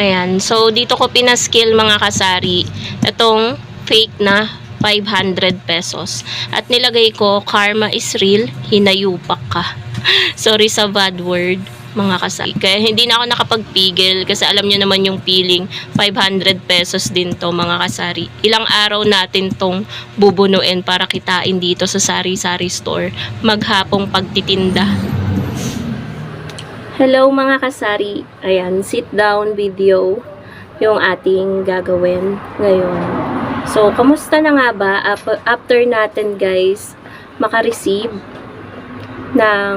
Ayan. So, dito ko pinaskill mga kasari. Itong fake na 500 pesos. At nilagay ko, karma is real, hinayupak ka. Sorry sa bad word, mga kasari. Kaya hindi na ako nakapagpigil kasi alam nyo naman yung feeling, 500 pesos din to mga kasari. Ilang araw natin tong bubunuin para kitain dito sa sari-sari store. Maghapong pagtitinda. Hello mga kasari. Ayan, sit down video yung ating gagawin ngayon. So, kamusta na nga ba after natin guys makareceive ng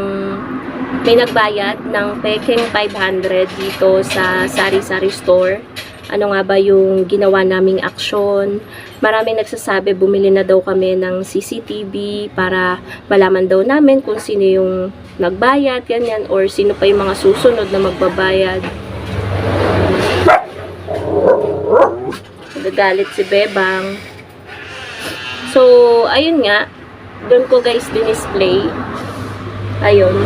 may nagbayad ng peking 500 dito sa sari-sari store? Ano nga ba yung ginawa naming aksyon? Maraming nagsasabi bumili na daw kami ng CCTV para malaman daw namin kung sino yung nagbayad, ganyan, or sino pa yung mga susunod na magbabayad. Nagagalit si Bebang. So, ayun nga, doon ko guys dinisplay, ayun,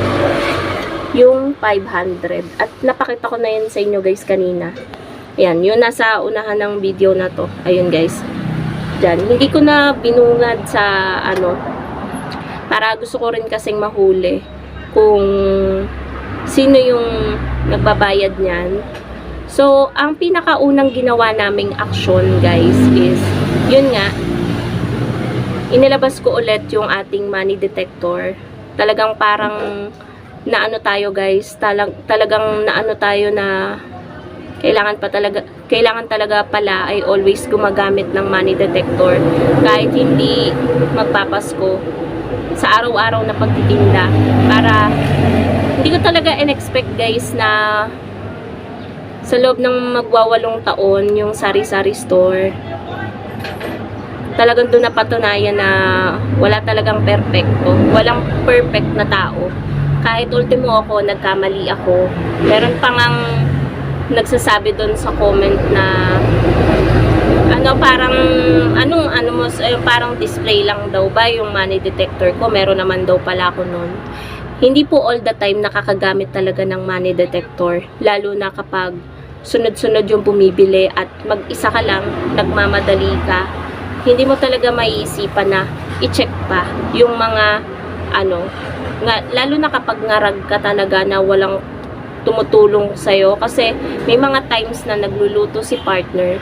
yung 500. At napakita ko na yun sa inyo guys kanina. Ayan, yun nasa unahan ng video na to. Ayun guys. Diyan. Hindi ko na binungad sa ano. Para gusto ko rin kasing mahuli kung sino yung nagbabayad niyan. So, ang pinakaunang ginawa naming action guys is, yun nga, inilabas ko ulit yung ating money detector. Talagang parang naano tayo guys. Talagang naano tayo na kailangan talaga pala ay always gumagamit ng money detector kahit hindi magpapasko sa araw-araw na pagtitinda, para hindi ko talaga in-expect guys na sa loob ng magwawalong taon yung sari-sari store, talagang doon napatunayan na wala talagang perfecto, walang perfect na tao. Kahit ultimo ako, nagkamali ako, meron pang ang nagsasabi doon sa comment na ano, parang parang display lang daw ba yung money detector ko. Meron naman daw pala ako noon. Hindi po all the time nakakagamit talaga ng money detector, lalo na kapag sunod-sunod yung bumibili at mag-isa ka lang, nagmamadali ka, hindi mo talaga maiisipan na i-check pa yung mga lalo na kapag ngarag ka talaga na walang tumutulong sa'yo, kasi may mga times na nagluluto si partner,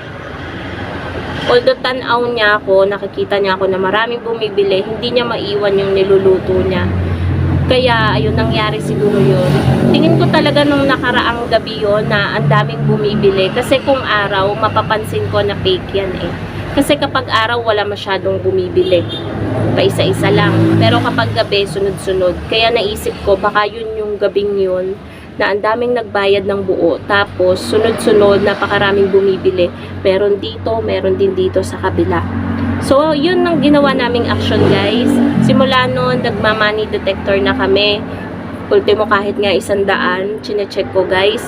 although tanaw niya ako, nakikita niya ako na maraming bumibili, hindi niya maiwan yung niluluto niya. Kaya ayun, nangyari siguro yun. Tingin ko talaga nung nakaraang gabi yun na ang daming bumibili, kasi kung araw mapapansin ko na fake yan eh. Kasi kapag araw wala masyadong bumibili, paisa-isa lang, pero kapag gabi sunod-sunod. Kaya naisip ko baka yun yung gabing yun na ang daming nagbayad ng buo, tapos sunod-sunod napakaraming bumibili, meron dito, meron din dito sa kabila. So yun ang ginawa naming action guys. Simula noon, nagma-money detector na kami. Ultimo kahit nga 100, chine-check ko guys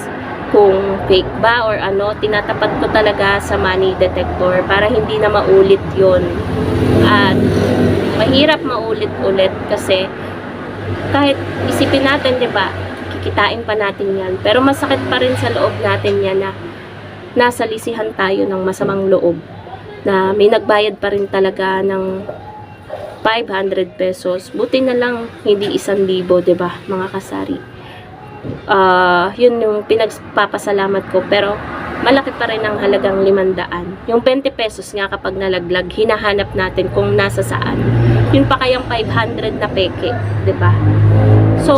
kung fake ba or ano, tinatapat ko talaga sa money detector para hindi na maulit yun. At mahirap maulit-ulit kasi kahit isipin natin, di ba, kikitain pa natin yan, pero masakit pa rin sa loob natin yan na nasa lisihan tayo ng masamang loob na may nagbayad pa rin talaga ng 500 pesos. Buti na lang hindi 1,000, di ba mga kasari? Yun yung pinagpapasalamat ko, pero malaki pa rin ang halagang 500. Yung 20 pesos nga kapag nalaglag, hinahanap natin kung nasa saan. Yun pa kayang 500 na peke, di ba? So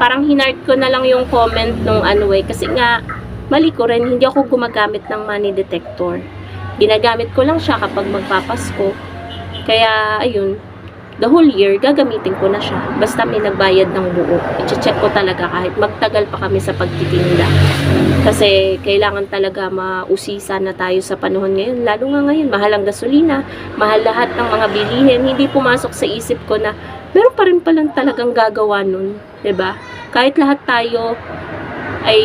parang hinart ko na lang yung comment nung kasi nga mali ko rin, hindi ako gumagamit ng money detector. Ginagamit ko lang siya kapag magpapasko. Kaya ayun, the whole year gagamitin ko na siya. Basta may nagbayad ng buo, i-check ko talaga kahit magtagal pa kami sa pagtitinda. Kasi kailangan talaga mausisa na tayo sa panahon ngayon. Lalo nga ngayon, mahal ang gasolina, mahal lahat ng mga bilihin. Hindi pumasok sa isip ko na meron pa rin palang talagang gagawa nun, 'di ba? Kahit lahat tayo ay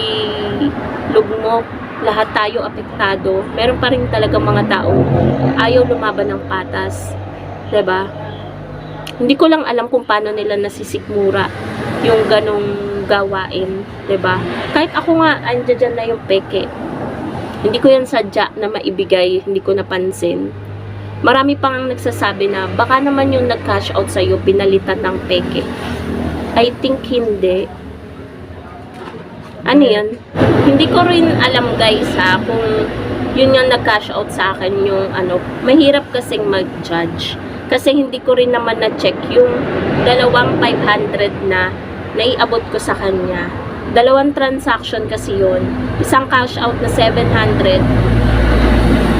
lugmok, lahat tayo apektado, meron pa rin talagang mga taong ayaw lumaban ng patas, 'di ba? Hindi ko lang alam kung paano nila nasisikmura yung ganong gawain, 'di ba? Kahit ako nga, andiyan dyan na yung peke. Hindi ko yan sadya na maibigay, hindi ko napansin. Marami pang nagsasabi na baka naman yung nag-cash out sa'yo, pinalitan ng peke. I think hindi. Ano yan? Hindi ko rin alam guys ha, kung yun nga nag-cash out sa akin yung ano, mahirap kasing mag-judge. Kasi hindi ko rin naman na-check yung 2,500 na naiabot ko sa kanya. 2 transaction kasi yun. Isang cash out na 700.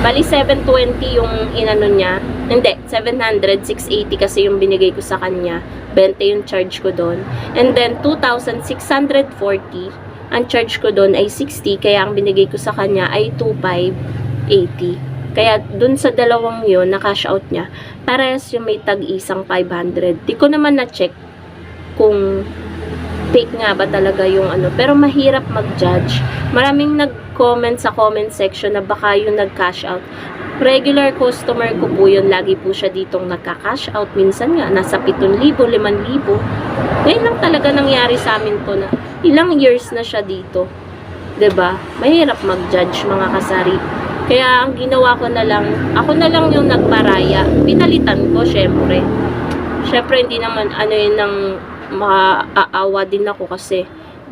Bali 720 yung inano niya. Hindi, 700, 680 kasi yung binigay ko sa kanya. 20 yung charge ko doon. And then 2,640. Ang charge ko doon ay 60. Kaya ang binigay ko sa kanya ay 2,580. Kaya dun sa dalawang yun, na cash out niya, parehas yung may tag-isang 500. Di ko naman na-check kung fake nga ba talaga yung ano. Pero mahirap mag-judge. Maraming nag-comment sa comment section na baka yung nag-cash out. Regular customer ko po yun. Lagi po siya ditong nagka-cash out. Minsan nga, nasa 7,000, 5,000. Ngayon lang talaga nangyari sa amin to na ilang years na siya dito. 'Di ba? Mahirap mag-judge mga kasari. Kaya ang ginawa ko na lang, ako na lang yung nagparaya. Pinalitan ko, syempre. Syempre, hindi naman ano yun ng maaawa din ako kasi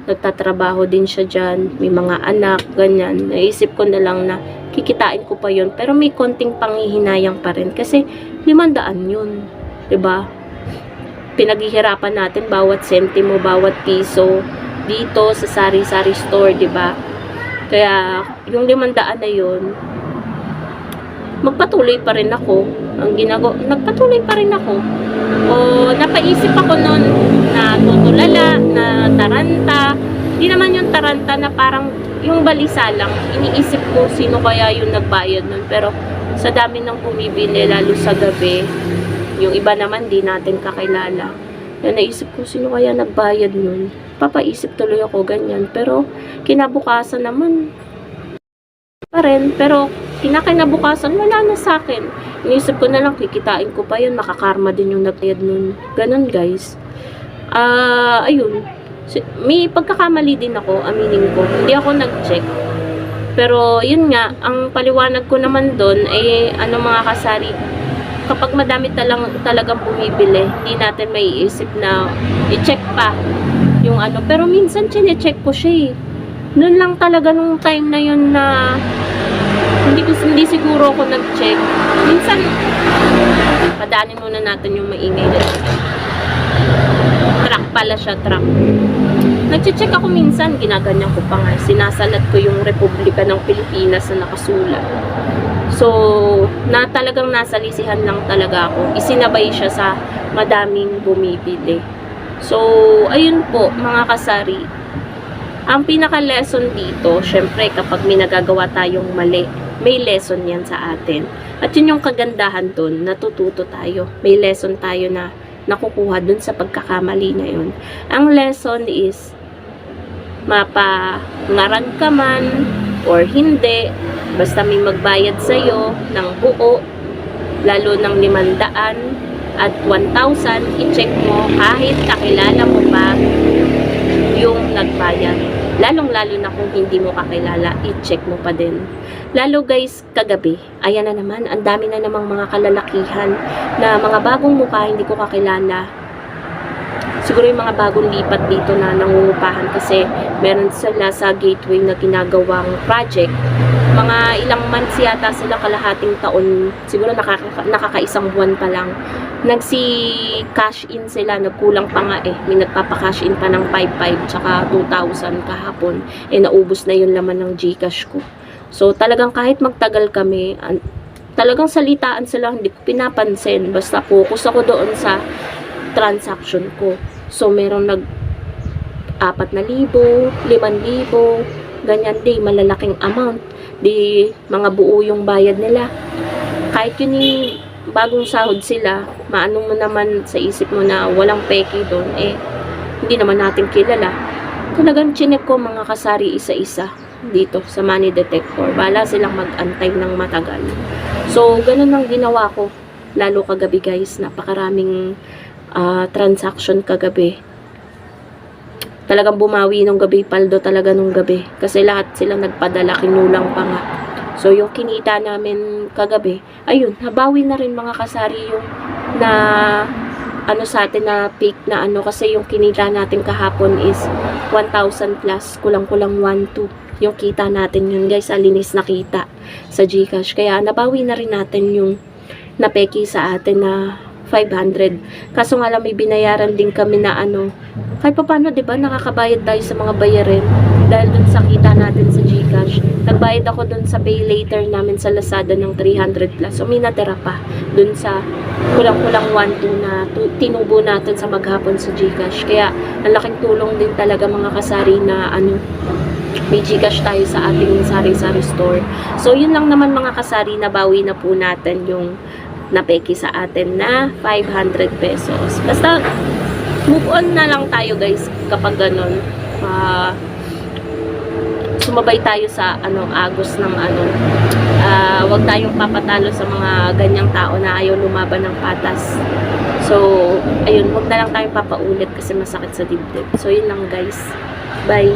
nagtatrabaho din siya dyan. May mga anak, ganyan. Naisip ko na lang na kikitain ko pa yun. Pero may konting panghihinayang pa rin. Kasi 500 yun. 'Di ba? Pinaghihirapan natin bawat sentimo, bawat piso dito sa sari-sari store, 'di ba? Kaya, yung 500 na yun, magpatuloy pa rin ako. Nagpatuloy pa rin ako. O, napaisip ako nun na tutulala, na taranta. Hindi naman yung taranta na parang yung balisa lang. Iniisip ko sino kaya yung nagbayad nun. Pero, sa dami ng bumibili, lalo sa gabi, yung iba naman di natin kakilala. Kaya naisip ko sino kaya nagbayad nun. Papaisip tuloy ako ganyan. Pero, kinabukasan naman pa rin. Pero, kinakinabukasan, wala na sa akin. Inisip ko na lang, kikitain ko pa yun. Makakarma din yung nagbayad nun. Ganon, guys. Ayun. May pagkakamali din ako, aminin ko. Hindi ako nag-check. Pero, yun nga, ang paliwanag ko naman doon ay, mga kasari, kapag madami talagang bumibili, hindi natin maiisip na i-check pa yung ano. Pero minsan, chine-check ko siya eh. Noon lang talaga nung time na yun na hindi siguro ako nag-check. Minsan, padaanin muna natin yung maingay na truck pala siya, truck. Nag-check ako minsan, ginaganyan ko pa nga. Sinasalat ko yung Republika ng Pilipinas na nakasulat. So, talagang nasalisihan lang talaga ako. Isinabay siya sa madaming bumibili. So, ayun po, mga kasari. Ang pinaka-lesson dito, syempre, kapag may nagagawa tayong mali, may lesson yan sa atin. At yun yung kagandahan dun, natututo tayo. May lesson tayo na nakukuha dun sa pagkakamali na yun. Ang lesson is, mapangarag ka man, or hindi, basta may magbayad sa'yo ng buo, lalo ng 500 at 1,000, i-check mo kahit kakilala mo pa yung nagbayad. Lalong-lalo na kung hindi mo kakilala, i-check mo pa din. Lalo guys, kagabi, ayan na naman, ang dami na namang mga kalalakihan na mga bagong mukha, hindi ko kakilala. Siguro yung mga bagong lipat dito na nangungupahan kasi meron sila sa gateway na ginagawang project. Mga ilang months yata sila, kalahating taon, siguro nakakaisang buwan pa lang. Nagsi-cash in sila, nagkulang pa nga eh. May nagpapa-cash in pa ng 5,500 tsaka 2,000 kahapon. Eh naubos na yung laman ng GCash ko. So talagang kahit magtagal kami, talagang salitaan sila, hindi ko pinapansin. Basta focus ako doon sa transaction ko. So meron 4,000, 5,000, ganyan di, malalaking amount. Di mga buo yung bayad nila. Kahit yun yung bagong sahod sila, maano mo naman sa isip mo na walang peke doon, eh, hindi naman natin kilala. Talagang chinek ko mga kasari isa-isa dito sa money detector. Bala silang mag-antay ng matagal. So, ganun ang ginawa ko. Lalo kagabi guys, napakaraming transaction kagabi. talagang bumawi nung gabi, paldo talaga nung gabi. Kasi lahat sila nagpadala, kinulang pa nga. So, yung kinita namin kagabi, ayun, nabawi na rin mga kasari yung na ano sa atin na peak na ano, kasi yung kinita natin kahapon is 1,000 plus, kulang-kulang 1,2 yung kita natin yun guys, alinis na kita sa GCash. Kaya nabawi na rin natin yung napeki sa atin na 500. Kaso nga lang may binayaran din kami na ano, kahit pa paano 'di ba nakakabayad tayo sa mga bayarin dahil dun sa kita natin sa GCash. Nagbayad ako dun sa pay later namin sa Lazada ng 300 plus. So may natira pa dun sa kulang-kulang 1,2 na tinubo natin sa maghapon sa GCash. Kaya ang laking tulong din talaga mga kasari na ano, may GCash tayo sa ating sari-sari store. So yun lang naman mga kasari, nabawi na po natin yung napeki sa atin na 500 pesos. Basta move on na lang tayo guys kapag ganun. Sumabay tayo sa agos ng wag tayong papatalo sa mga ganyang tao na ayaw lumaban ng patas. So ayun, wag na lang tayong papaulit kasi masakit sa dibdib. So yun lang guys. Bye.